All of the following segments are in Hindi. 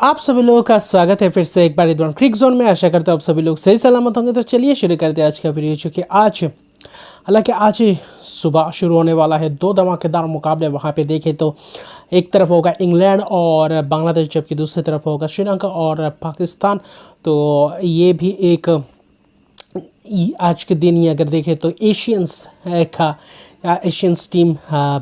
आप सभी लोगों का स्वागत है फिर से एक बार इधर क्रिक जोन में। आशा करता हूँ आप सभी लोग सही सलामत होंगे। तो चलिए शुरू करते हैं आज का वीडियो। चूँकि आज ही सुबह शुरू होने वाला है दो धमाकेदार मुकाबले। वहाँ पे देखें तो एक तरफ होगा इंग्लैंड और बांग्लादेश, जबकि दूसरी तरफ होगा श्रीलंका और पाकिस्तान। तो ये भी एक आज के दिन ही अगर देखें तो एशियंस टीम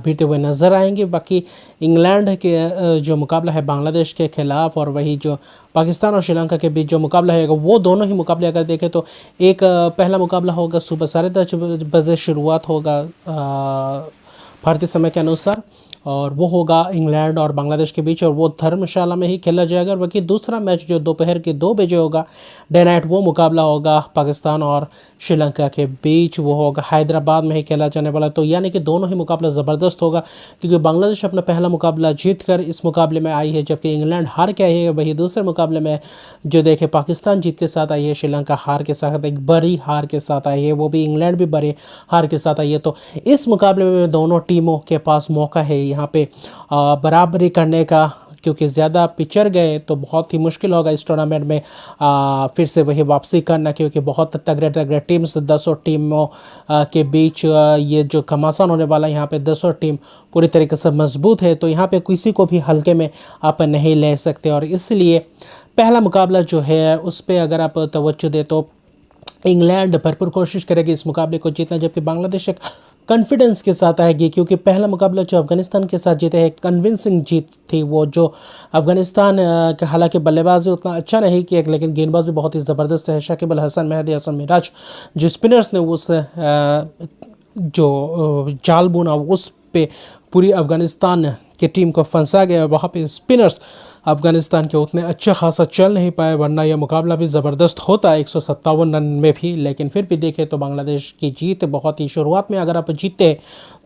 भिड़ते हुए नज़र आएंगे। बाकी इंग्लैंड के जो मुकाबला है बांग्लादेश के खिलाफ, और वही जो पाकिस्तान और श्रीलंका के बीच जो मुकाबला है वो दोनों ही मुकाबले अगर देखें तो एक पहला मुकाबला होगा सुबह 10:30 बजे शुरुआत होगा भारतीय समय के अनुसार, और वो होगा इंग्लैंड और बांग्लादेश के बीच, और वो धर्मशाला में ही खेला जाएगा। बाकी दूसरा मैच जो दोपहर के 2 बजे होगा डे नाइट, वो मुकाबला होगा पाकिस्तान और श्रीलंका के बीच, वो होगा हैदराबाद में ही खेला जाने वाला। तो यानी कि दोनों ही मुकाबला ज़बरदस्त होगा, क्योंकि बांग्लादेश अपना पहला मुकाबला जीत कर इस मुकाबले में आई है, जबकि इंग्लैंड हार के आई है। वही दूसरे मुकाबले में जो देखे पाकिस्तान जीत के साथ आई है, श्रीलंका हार के साथ, एक बड़ी हार के साथ आई है, वो भी इंग्लैंड भी बड़े हार के साथ आई है। तो इस मुकाबले में दोनों टीमों के पास मौका है यहाँ पे बराबरी करने का, क्योंकि ज़्यादा पिचर गए तो बहुत ही मुश्किल होगा इस टूर्नामेंट में फिर से वही वापसी करना, क्योंकि बहुत तगड़े तगड़े टीम्स 10 टीमों के बीच ये जो घमासान होने वाला है। यहाँ पे 10 टीम पूरी तरीके से मजबूत है, तो यहाँ पे किसी को भी हल्के में आप नहीं ले सकते, और इसलिए पहला मुकाबला जो है उस पर अगर आप तवज्जो दे तो इंग्लैंड भरपूर कोशिश करेगी इस मुकाबले को जीतना, जबकि बांग्लादेश एक कॉन्फिडेंस के साथ आएगी, क्योंकि पहला मुकाबला जो अफगानिस्तान के साथ जीते है कन्विंसिंग जीत थी। वो जो अफगानिस्तान का हालांकि बल्लेबाजी उतना अच्छा नहीं किया, लेकिन गेंदबाजी बहुत ही ज़बरदस्त है। शकीब अल हसन, मेहदी हसन मिराज जो स्पिनर्स ने उस जो जाल बुना उस पे पूरी अफगानिस्तान की टीम को फंसा गया। वहाँ पे स्पिनर्स अफगानिस्तान के उतने अच्छा खासा चल नहीं पाए, वरना यह मुकाबला भी ज़बरदस्त होता 157 रन में भी। लेकिन फिर भी देखें तो बांग्लादेश की जीत बहुत ही, शुरुआत में अगर आप जीते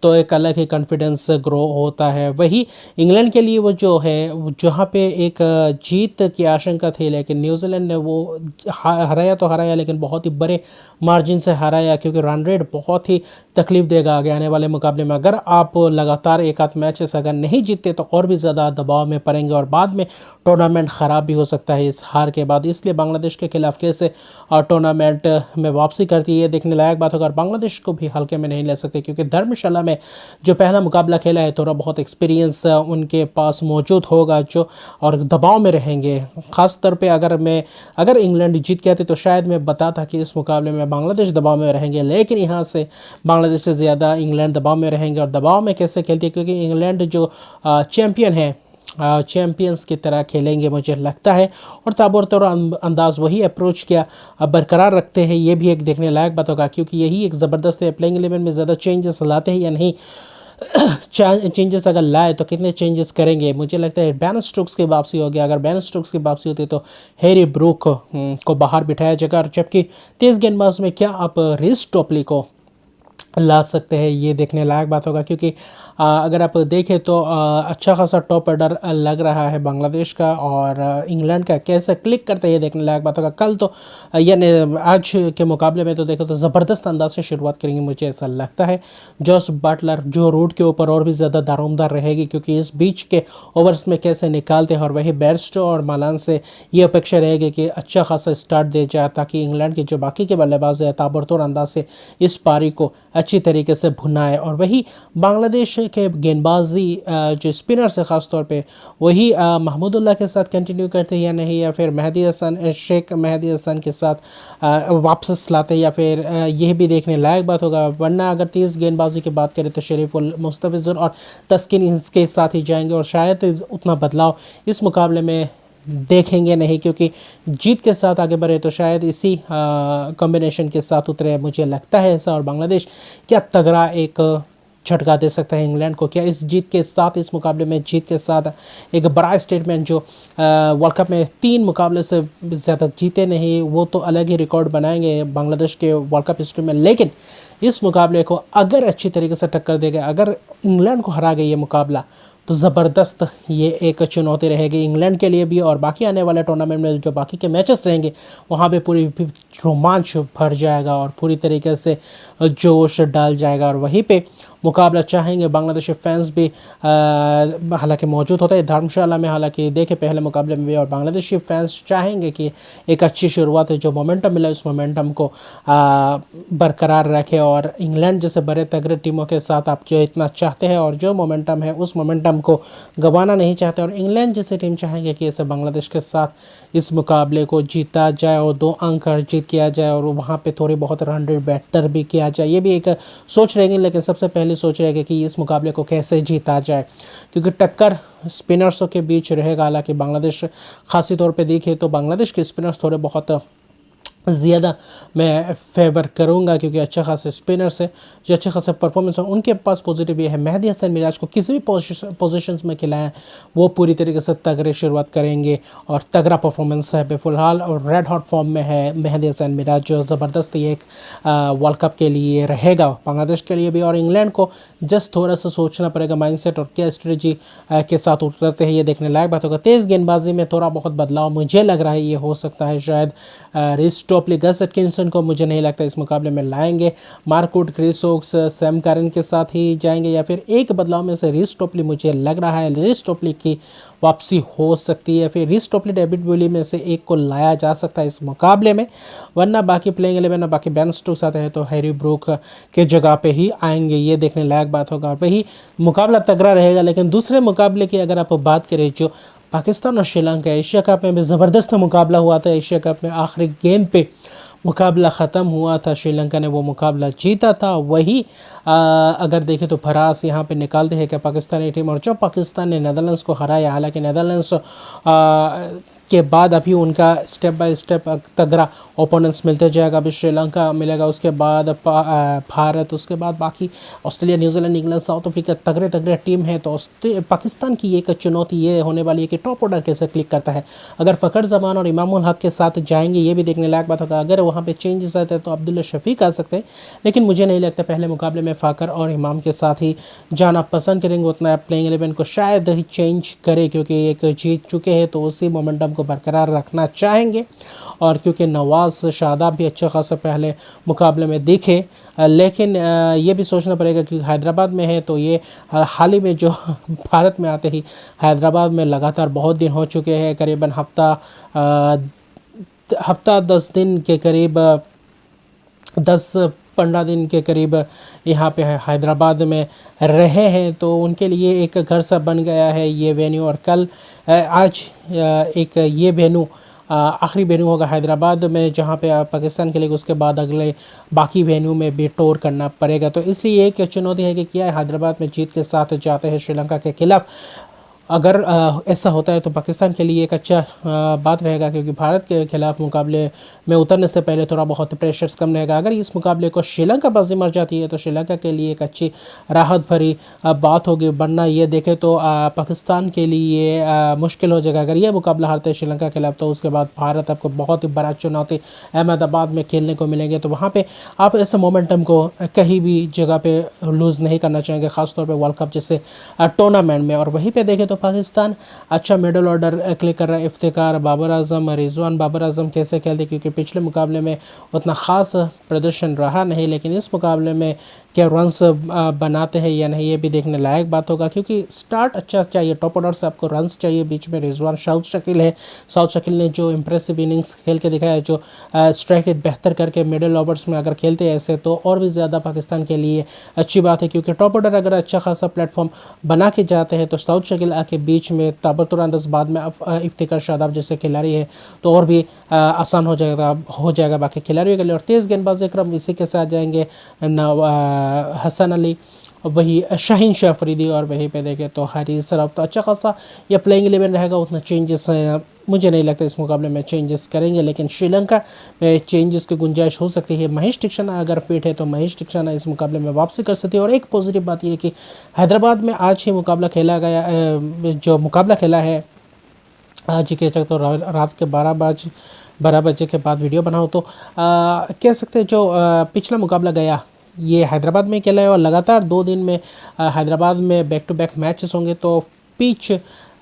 तो एक अलग ही कॉन्फिडेंस ग्रो होता है। वही इंग्लैंड के लिए वो जो है जहाँ पे एक जीत की आशंका थी, लेकिन न्यूजीलैंड ने वो हराया तो हराया, लेकिन बहुत ही बड़े मार्जिन से हराया, क्योंकि रन रेट बहुत ही तकलीफ देगा आगे आने वाले मुकाबले में। अगर आप लगातार एक आध मैचेस अगर नहीं जीतते तो और भी ज़्यादा दबाव में पड़ेंगे, और बाद में टूर्नामेंट ख़राब भी हो सकता है इस हार के बाद। इसलिए बांग्लादेश के खिलाफ कैसे टूर्नामेंट में वापसी करती है देखने लायक बात होगा, और बांग्लादेश को भी हल्के में नहीं ले सकते, क्योंकि धर्मशाला में जो पहला मुकाबला खेला है थोड़ा बहुत एक्सपीरियंस उनके पास मौजूद होगा, जो और दबाव में रहेंगे। ख़ास तौर पे अगर इंग्लैंड जीत के आते तो शायद मैं बताता कि इस मुकाबले में बांग्लादेश दबाव में रहेंगे, लेकिन यहाँ से बांग्लादेश से ज़्यादा इंग्लैंड दबाव में रहेंगे। और दबाव में कैसे खेलती है, क्योंकि इंग्लैंड जो चैम्पियन है चैम्पियंस की तरह खेलेंगे मुझे लगता है, और ताबड़तोड़ अंदाज वही अप्रोच क्या बरकरार रखते हैं, ये भी एक देखने लायक बात होगा, क्योंकि यही एक ज़बरदस्त है। प्लेइंग 11 में ज़्यादा चेंजेस लाते हैं या नहीं, चेंजेस अगर लाए तो कितने चेंजेस करेंगे। मुझे लगता है बैन स्टोक्स की वापसी होगी। अगर बैन स्टोक्स की वापसी होती तो हैरी ब्रूक को बाहर बिठाया जाएगा, और जबकि तेज़ गेंदबाज में क्या आप रिस टोपली को ला सकते हैं, ये देखने लायक बात होगा, क्योंकि अगर आप देखें तो अच्छा खासा टॉप ऑर्डर लग रहा है बांग्लादेश का, और इंग्लैंड का कैसे क्लिक करते हैं ये देखने लायक बात होगा। कल तो यानी आज के मुकाबले में तो देखो तो ज़बरदस्त अंदाज से शुरुआत करेंगे मुझे ऐसा लगता है। जॉस बटलर जो रूट के ऊपर और भी ज़्यादा दारोमदार रहेगी, क्योंकि इस बीच के ओवर्स में कैसे निकालते हैं, और वही बेयरस्टो और मालान से ये अपेक्षा रहेगी कि अच्छा खासा स्टार्ट दे जाए, ताकि इंग्लैंड के जो बाकी के बल्लेबाज हैं ताबड़तोड़ अंदाज से इस पारी को अच्छी तरीके से भुनाए। और वही बांग्लादेश के गेंदबाजी जो स्पिनर्स है ख़ास तौर पे वही महमूदुल्लाह के साथ कंटिन्यू करते हैं या नहीं, या फिर शेख मेहदी हसन के साथ वापस लाते हैं, या फिर यह भी देखने लायक बात होगा। वरना अगर तेज़ गेंदबाजी की बात करें तो शरीफुल मुस्तफिजुर और तस्किन इसके साथ ही जाएंगे, और शायद उतना बदलाव इस मुकाबले में देखेंगे नहीं, क्योंकि जीत के साथ आगे बढ़े तो शायद इसी कॉम्बिनेशन के साथ उतरे, मुझे लगता है ऐसा। और बांग्लादेश क्या तगड़ा एक झटका दे सकता है इंग्लैंड को, क्या इस जीत के साथ, इस मुकाबले में जीत के साथ एक बड़ा स्टेटमेंट, जो वर्ल्ड कप में 3 मुकाबले से ज़्यादा जीते नहीं, वो तो अलग ही रिकॉर्ड बनाएंगे बांग्लादेश के वर्ल्ड कप हिस्ट्री में। लेकिन इस मुकाबले को अगर अच्छी तरीके से टक्कर देगा, अगर इंग्लैंड को हरा गया ये मुकाबला, तो ज़बरदस्त ये एक चुनौती रहेगी इंग्लैंड के लिए भी, और बाकी आने वाले टूर्नामेंट में जो बाकी के मैचेस रहेंगे वहाँ पे पूरी रोमांच भर जाएगा और पूरी तरीके से जोश डाल जाएगा। और वहीं पे मुकाबला चाहेंगे बांग्लादेशी फैंस भी हालांकि मौजूद होता है धर्मशाला में। हालांकि देखे पहले मुकाबले में भी, और बांग्लादेशी फैंस चाहेंगे कि एक अच्छी शुरुआत है, जो मोमेंटम मिला उस मोमेंटम को बरकरार रखे और इंग्लैंड जैसे बड़े तगड़े टीमों के साथ आप जो इतना चाहते हैं और जो मोमेंटम है उस मोमेंटम को गंवाना नहीं चाहते। और इंग्लैंड जैसे टीम चाहेंगे कि इसे बांग्लादेश के साथ इस मुकाबले को जीता जाए और 2 अंक अर्जित किया जाए और वहाँ पे थोड़ी बहुत रन रेट बेहतर भी किया जाए। ये भी एक सोच रहेगी, लेकिन सबसे पहले सोच रहेगी कि इस मुकाबले को कैसे जीता जाए, क्योंकि टक्कर स्पिनर्सों के बीच रहेगा। हालांकि बांग्लादेश खासी तौर पे देखे तो बांग्लादेश के स्पिनर्स थोड़े बहुत ज़्यादा मैं फेवर करूंगा, क्योंकि अच्छा खासे स्पिनर्स है जो अच्छे खासे परफॉर्मेंस है। उनके पास पॉजिटिव ये है, मेहदी हसन मिराज को किसी भी पोजीशंस में खिलाएं वो पूरी तरीके से तगड़े शुरुआत करेंगे और तगड़ा परफॉर्मेंस है फिलहाल और रेड हॉट फॉर्म में है मेहदी हसन मिराज, जो ज़बरदस्त ये एक वर्ल्ड कप के लिए रहेगा बांग्लादेश के लिए भी। और इंग्लैंड को जस्ट थोड़ा सा सोचना पड़ेगा माइंडसेट और क्या स्ट्रेटजी के साथ उतरते हैं, ये देखने लायक बात होगा। तेज़ गेंदबाजी में थोड़ा बहुत बदलाव मुझे लग रहा है, ये हो सकता है शायद रिस्ट टॉपली गस एटकिंसन को मुझे नहीं लगता इस मुकाबले में लाएंगे। Mark Wood, Chris Woakes, Sam Curran के साथ ही जाएंगे, या फिर एक बदलाव में से रिस टॉपली मुझे लग रहा है रिस टॉपली की वापसी हो सकती है, फिर रिस टॉपली, डेविड विली में से एक को लाया जा सकता है इस मुकाबले में। वरना बाकी प्लेइंग 11 बाकी बेन स्टोक्स आते हैं तो हैरी ब्रूक के जगह पे ही आएंगे, ये देखने लायक बात होगा। और वही मुकाबला तगड़ा रहेगा। लेकिन दूसरे मुकाबले की अगर आप बात करें जो पाकिस्तान और श्रीलंका एशिया कप में भी ज़बरदस्त मुकाबला हुआ था। एशिया कप में आखिरी गेंद पे मुकाबला ख़त्म हुआ था, श्रीलंका ने वो मुकाबला जीता था। वही अगर देखें तो भरास यहाँ पे निकालते हैं कि पाकिस्तानी टीम, और जब पाकिस्तान ने नेदरलैंड्स को हराया, हालांकि नेदरलैंड्स के बाद अभी उनका स्टेप बाय स्टेप तगड़ा ओपोनेंट्स मिलते जाएगा। अभी श्रीलंका मिलेगा, उसके बाद भारत, उसके बाद बाकी Australia, New Zealand, England, south Africa तगड़े तगड़े टीम है। तो पाकिस्तान की एक चुनौती ये होने वाली है कि टॉप ऑर्डर कैसे क्लिक करता है। अगर फ़खर जमान और इमामुल हक के साथ जाएंगे ये भी देखने लायक बात होगा। अगर वहाँ पे चेंजेस आते हैं तो अब्दुल्ला शफीक आ सकते हैं, लेकिन मुझे नहीं लगता पहले मुकाबले में फ़खर और इमाम के साथ ही जाना पसंद करेंगे। उतना प्लेइंग 11 को शायद ही चेंज करे, क्योंकि एक जीत चुके हैं तो उसी मोमेंटम को बरकरार रखना चाहेंगे। और क्योंकि नवाज़ शादाब भी अच्छा खासा पहले मुकाबले में दिखे, लेकिन ये भी सोचना पड़ेगा कि हैदराबाद में है तो ये हाल ही में जो भारत में आते ही हैदराबाद में लगातार बहुत दिन हो चुके हैं, करीबन हफ्ता 10 दिन के करीब 10-15 दिन के करीब यहाँ पे हैदराबाद में रहे हैं, तो उनके लिए एक घर सा बन गया है ये वेन्यू। और कल आज एक ये वेन्यू आखिरी वेन्यू होगा हैदराबाद में जहाँ पे पाकिस्तान के लिए, उसके बाद अगले बाकी वेन्यू में भी टूर करना पड़ेगा। तो इसलिए एक चुनौती है कि क्या हैदराबाद में जीत के साथ जाते हैं श्रीलंका के खिलाफ। अगर ऐसा होता है तो पाकिस्तान के लिए एक अच्छा बात रहेगा, क्योंकि भारत के खिलाफ मुकाबले में उतरने से पहले थोड़ा बहुत प्रेशर्स कम रहेगा। अगर इस मुकाबले को श्रीलंका बाजी मर जाती है तो श्रीलंका के लिए एक अच्छी राहत भरी बात होगी। वरना ये देखें तो पाकिस्तान के लिए मुश्किल हो जाएगा। अगर ये मुकाबला हारते हैं श्रीलंका के खिलाफ तो उसके बाद भारत आपको बहुत ही बड़ा चुनौती अहमदाबाद में खेलने को मिलेंगे। तो वहाँ पर आप ऐसे मोमेंटम को कहीं भी जगह पर लूज़ नहीं करना चाहेंगे, ख़ासतौर पर वर्ल्ड कप जैसे टूर्नामेंट में। और वहीं पर देखें तो पाकिस्तान अच्छा मिडल ऑर्डर क्लिक कर रहा है। इफ्तिकार, बाबर आजम, रिजवान बाबर आजम कैसे खेलते, क्योंकि पिछले मुकाबले में उतना ख़ास प्रदर्शन रहा नहीं, लेकिन इस मुकाबले में क्या रन्स बनाते हैं या नहीं ये भी देखने लायक बात होगा, क्योंकि स्टार्ट अच्छा चाहिए, टॉप ऑर्डर से आपको रन्स चाहिए। बीच में रिजवान, साउथ शकील है, साउथ शकील ने जो इंप्रेसिव इनिंग्स खेल के दिखाया है, जो स्ट्राइक रेट बेहतर करके मिडल ओवर्स में अगर खेलते हैं ऐसे तो और भी ज़्यादा पाकिस्तान के लिए अच्छी बात है। क्योंकि टॉप ऑर्डर अगर अच्छा खासा प्लेटफॉर्म बना के जाते हैं तो साउथ शकील के बीच में ताबतुर अंदाज बाद में इफ्तिकार, शादाब जैसे खिलाड़ी है तो और भी आसान हो जाएगा बाकी खिलाड़ियों के लिए। और तेज़ गेंदबाजी क्रम इसी के साथ जाएंगे हसन अली, वही शाहीन शाह अफरीदी, और वहीं पे देखें तो हारिस रऊफ। तो अच्छा खासा यह प्लेइंग 11 रहेगा। उतना चेंजेस मुझे नहीं लगता इस मुकाबले में चेंजेस करेंगे, लेकिन श्रीलंका में चेंजेस की गुंजाइश हो सकती है। महेश टिक्साना अगर फिट है तो महेश टिक्साना इस मुकाबले में वापसी कर सकती है। और एक पॉजिटिव बात यह है कि हैदराबाद में आज ही मुकाबला खेला गया, जो मुकाबला खेला है आज ही कह सकते तो रात के 12 बजे के बाद वीडियो बनाओ तो कह सकते हैं जो पिछला मुकाबला गया ये हैदराबाद में खेला है, और लगातार 2 दिन में हैदराबाद में बैक टू बैक मैचेस होंगे तो पिच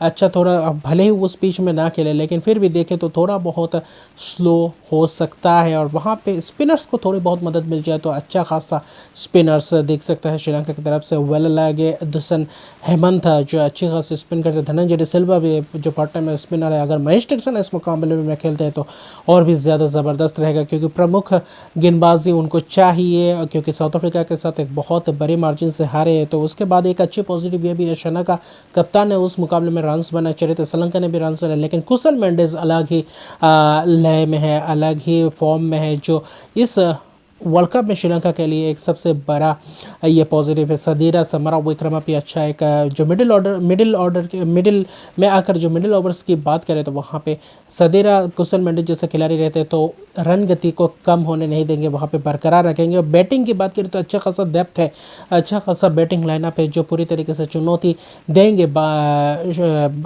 अच्छा थोड़ा, भले ही उस पिच में ना खेले लेकिन फिर भी देखें तो थोड़ा बहुत स्लो हो सकता है, और वहाँ पे स्पिनर्स को थोड़ी बहुत मदद मिल जाए तो अच्छा खासा स्पिनर्स देख सकता है श्रीलंका की तरफ से। वेललागे दुसन हेमंत जो अच्छी खासी स्पिन करते हैं, धनंजय डि सिल्वा भी जो पार्ट टाइम स्पिनर है। अगर महेश दीक्षित इस मुकाबले में खेलते हैं तो और भी ज़्यादा ज़बरदस्त रहेगा, क्योंकि प्रमुख गेंदबाजी उनको चाहिए, क्योंकि साउथ अफ्रीका के साथ एक बहुत बड़ी मार्जिन से हारे हैं। तो उसके बाद एक अच्छी पॉजिटिव ये भी है, श्रीलंका कप्तान ने उस मुकाबले में रन्स बनाए, चरित्र श्रीलंका ने भी रन्स बनाए, लेकिन कुशल मेंडिस अलग ही लय में है, अलग ही फॉर्म में है, जो इस वर्ल्ड कप में श्रीलंका के लिए एक सबसे बड़ा ये पॉजिटिव है। सदीरा समरविक्रम भी अच्छा एक जो मिडिल में आकर जो मिडिल ओवर्स की बात करें तो वहाँ पे सदीरा कुशल मेंडिस जैसे खिलाड़ी रहते हैं तो रन गति को कम होने नहीं देंगे, वहाँ पे बरकरार रखेंगे। और बैटिंग की बात करें तो अच्छा खासा डेप्थ है, अच्छा खासा बैटिंग लाइनअप है, जो पूरी तरीके से चुनौती देंगे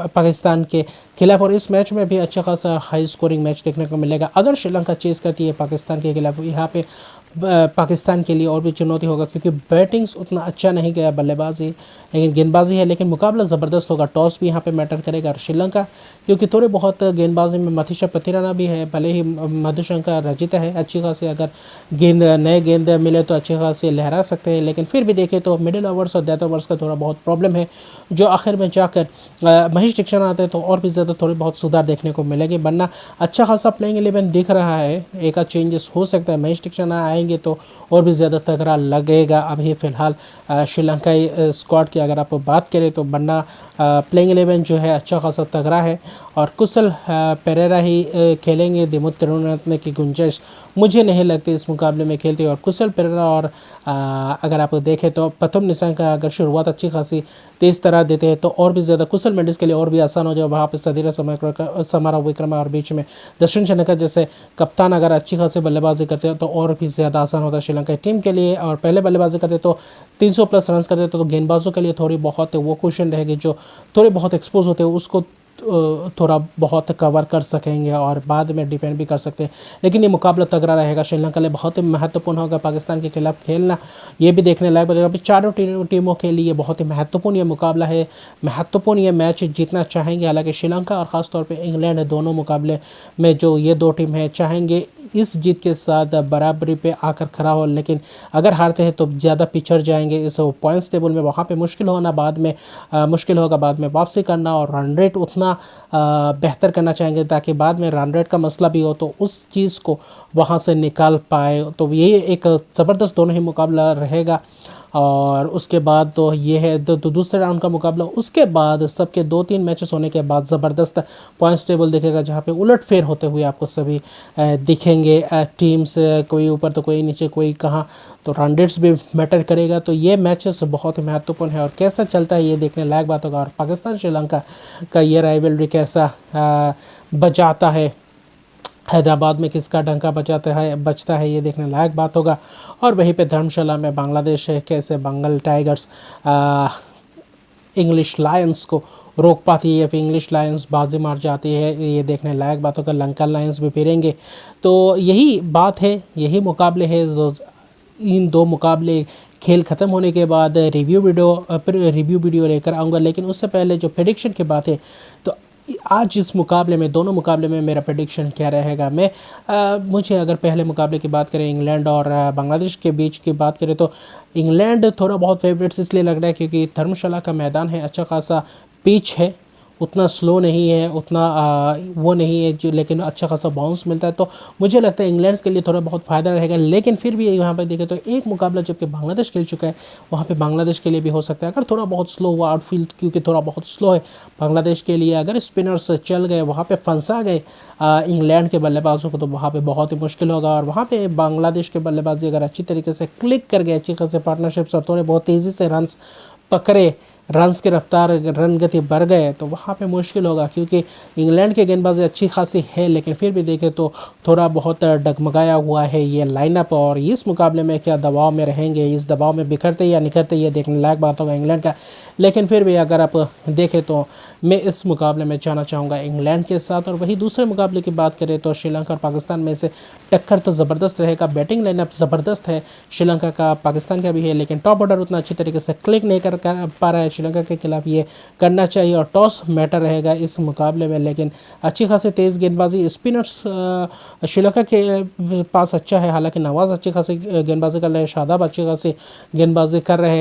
पाकिस्तान के खिलाफ। और इस मैच में भी अच्छा खासा हाई स्कोरिंग मैच देखने को मिलेगा। अगर श्रीलंका चेस करती है पाकिस्तान के खिलाफ, यहाँ पे पाकिस्तान के लिए और भी चुनौती होगा, क्योंकि बैटिंग्स उतना अच्छा नहीं गया, बल्लेबाजी लेकिन गेंदबाजी है, लेकिन मुकाबला ज़बरदस्त होगा। टॉस भी यहाँ पे मैटर करेगा। और श्रीलंका क्योंकि थोड़े बहुत गेंदबाजी में मथीशा पथिराना भी है, भले ही मधुशंकर रजिता है अच्छी खासी, अगर नए गेंद मिले तो अच्छी खासी लहरा सकते हैं, लेकिन फिर भी देखें तो मिडिल ओवर्स और डेथ ओवर्स का थोड़ा बहुत प्रॉब्लम है, जो आखिर में जाकर महेश दीक्षित आते हैं तो और भी ज़्यादा थोड़ी बहुत सुधार देखने को मिलेगी। वरना अच्छा खासा प्लेइंग 11 दिख रहा है, एक आध चेंजेस हो सकता है, महेश दीक्षित आएंगे तो और भी ज़्यादा तगड़ा लगेगा। अभी फ़िलहाल श्रीलंकाई स्क्वाड की अगर आप बात करें तो वरना प्लेइंग 11 जो है अच्छा खासा तगड़ा है, और कुशल पेरेरा ही खेलेंगे। दिमुथ करुणारत्ने की गुंजाइश मुझे नहीं लगती इस मुकाबले में खेलते, और कुशल पेरेरा और अगर आप देखें तो प्रथम निशंका अगर शुरुआत अच्छी खासी तेज़ तरह देते हैं तो और भी ज़्यादा कुशल मेंडिस के लिए और भी आसान हो जाए। वहाँ पे सदीरा समरविक्रम और बीच में दक्षिण शनका जैसे कप्तान अगर अच्छी खासी बल्लेबाजी करते हैं तो और भी ज़्यादा आसान होता है श्रीलंका टीम के लिए। और पहले बल्लेबाजी करते तो 300 प्लस रन करते तो गेंदबाजों के लिए थोड़ी बहुत वो क्वेश्चन रहेगी, जो थोड़े बहुत एक्सपोज होते हैं उसको थोड़ा बहुत कवर कर सकेंगे और बाद में डिफेंड भी कर सकते हैं। लेकिन ये मुकाबला तगड़ा रहेगा, श्रीलंका के लिए बहुत ही महत्वपूर्ण होगा पाकिस्तान के खिलाफ खेलना, ये भी देखने लायक बनेगा। अभी चारों टीमों के लिए बहुत ही महत्वपूर्ण ये मुकाबला है, महत्वपूर्ण ये मैच जीतना चाहेंगे। हालांकि श्रीलंका और ख़ासतौर पे इंग्लैंड दोनों मुकाबले में जो ये दो टीम है चाहेंगे इस जीत के साथ बराबरी पे आकर खड़ा हो, लेकिन अगर हारते हैं तो ज़्यादा पिछड़ जाएंगे इस पॉइंट्स टेबल में, वहाँ पे मुश्किल होना बाद में मुश्किल होगा बाद में वापसी करना, और रन रेट उतना बेहतर करना चाहेंगे ताकि बाद में रन रेट का मसला भी हो तो उस चीज़ को वहाँ से निकाल पाए। तो ये एक ज़बरदस्त दोनों ही मुकाबला रहेगा। और उसके बाद तो ये है दूसरे राउंड का मुकाबला, उसके बाद सबके 2-3 मैचेस होने के बाद ज़बरदस्त पॉइंट्स टेबल दिखेगा, जहाँ पे उलटफेर होते हुए आपको सभी दिखेंगे टीम्स, कोई ऊपर तो कोई नीचे, कोई कहाँ, तो रन रेट्स भी मैटर करेगा। तो ये मैचेस बहुत ही महत्वपूर्ण है और कैसा चलता है ये देखने लायक बात होगा। और पाकिस्तान श्रीलंका का ये राइवलरी कैसा बचाता है, हैदराबाद में किसका डंका बचता है ये देखने लायक बात होगा। और वहीं पे धर्मशाला में बांग्लादेश है, कैसे बंगाल टाइगर्स इंग्लिश लायंस को रोक पाती है या फिर इंग्लिश लायंस बाजी मार जाती है, ये देखने लायक बात होगा। लंका लायंस भी फिरेंगे, तो यही बात है, यही मुकाबले हैं। इन दो मुकाबले खेल ख़त्म होने के बाद रिव्यू वीडियो लेकर आऊँगा, लेकिन उससे पहले जो प्रेडिक्शन की बात है, तो आज इस मुकाबले में, दोनों मुकाबले में मेरा प्रेडिक्शन क्या रहेगा। मुझे अगर पहले मुकाबले की बात करें इंग्लैंड और बांग्लादेश के बीच की बात करें तो इंग्लैंड थोड़ा बहुत फेवरेट्स इसलिए लग रहा है क्योंकि धर्मशाला का मैदान है, अच्छा खासा पिच है, उतना स्लो नहीं है, उतना वो नहीं है जो, लेकिन अच्छा खासा बाउंस मिलता है, तो मुझे लगता है इंग्लैंड के लिए थोड़ा बहुत फ़ायदा रहेगा। लेकिन फिर भी यहाँ पर देखें तो एक मुकाबला जबकि बांग्लादेश खेल चुका है, वहाँ पे बांग्लादेश के लिए भी हो सकता है अगर थोड़ा बहुत स्लो हुआ आउटफील्ड, क्योंकि थोड़ा बहुत स्लो है बांग्लादेश के लिए। अगर स्पिनर्स चल गए, वहाँ पर फंसा गए इंग्लैंड के बल्लेबाजों को, तो वहाँ पर बहुत ही मुश्किल होगा। और वहाँ पर बांग्लादेश के बल्लेबाजी अगर अच्छी तरीके से क्लिक कर गए, अच्छी खासी पार्टनरशिप्स और थोड़े बहुत तेज़ी से रन्स पकड़े, रन्स की रफ्तार, रन गति बढ़ गए, तो वहाँ पे मुश्किल होगा। क्योंकि इंग्लैंड के गेंदबाजी अच्छी खासी है, लेकिन फिर भी देखें तो थोड़ा बहुत डगमगाया हुआ है ये लाइनअप। और इस मुकाबले में क्या दबाव में रहेंगे, इस दबाव में बिखरते या निखरते, ये देखने लायक बात होगा इंग्लैंड का। लेकिन फिर भी अगर आप देखें तो मैं इस मुकाबले में जाना चाहूँगा इंग्लैंड के साथ। और वही दूसरे मुकाबले की बात करें तो श्रीलंका और पाकिस्तान में से टक्कर तो ज़बरदस्त रहेगा, बैटिंग लाइनअप ज़बरदस्त है श्रीलंका का, पाकिस्तान का भी है, लेकिन टॉप ऑर्डर उतना अच्छी तरीके से क्लिक नहीं कर पा रहा है श्रीलंका के खिलाफ ये करना चाहिए और टॉस मैटर रहेगा इस मुकाबले में। लेकिन अच्छी खासी तेज़ गेंदबाजी स्पिनर्स श्रीलंका के पास अच्छा है, हालांकि नवाज़ अच्छी खासी गेंदबाजी कर रहे हैं, शादाब अच्छी खासी गेंदबाजी कर रहे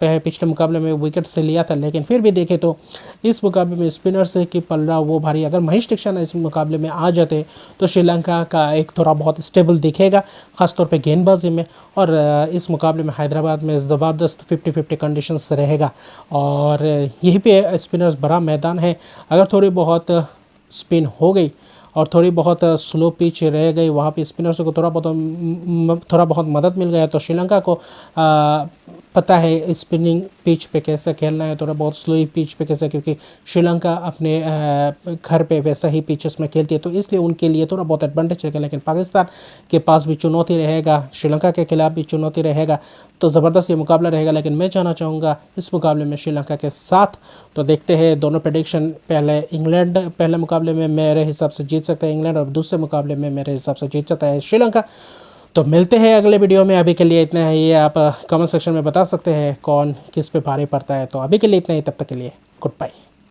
हैं, पिछले मुकाबले में विकेट से लिया था। लेकिन फिर भी देखें तो इस मुकाबले में स्पिनर्स की पलड़ा वो भारी, अगर महेश दीक्षित इस मुकाबले में आ जाते तो श्रीलंका का एक थोड़ा बहुत स्टेबल दिखेगा ख़ासतौर पे गेंदबाजी में। और इस मुकाबले में हैदराबाद में ज़बरदस्त 50-50 कंडीशंस रहेगा और यहीं पे स्पिनर्स बड़ा मैदान है। अगर थोड़ी बहुत स्पिन हो गई और थोड़ी बहुत स्लो पिच रह गई, वहाँ पे स्पिनर्स को थोड़ा बहुत मदद मिल गया तो श्रीलंका को पता है स्पिनिंग पिच पे कैसे खेलना है, थोड़ा बहुत स्लो पिच पे कैसे, क्योंकि श्रीलंका अपने घर पे वैसा ही पिचेस में खेलती है, तो इसलिए उनके लिए थोड़ा बहुत एडवांटेज रहेगा। लेकिन पाकिस्तान के पास भी चुनौती रहेगा, श्रीलंका के खिलाफ भी चुनौती रहेगा, तो ज़बरदस्त ये मुकाबला रहेगा। लेकिन मैं जाना चाहूँगा इस मुकाबले में श्रीलंका के साथ। तो देखते हैं दोनों प्रेडिक्शन। पहले इंग्लैंड पहले मुकाबले में मेरे हिसाब से जीत सकता है इंग्लैंड, और दूसरे मुकाबले में मेरे हिसाब से जीत सकता है श्रीलंका। तो मिलते हैं अगले वीडियो में, अभी के लिए इतना है। ये आप कमेंट सेक्शन में बता सकते हैं कौन किस पे भारी पड़ता है। तो अभी के लिए इतना ही, तब तक के लिए गुड बाय।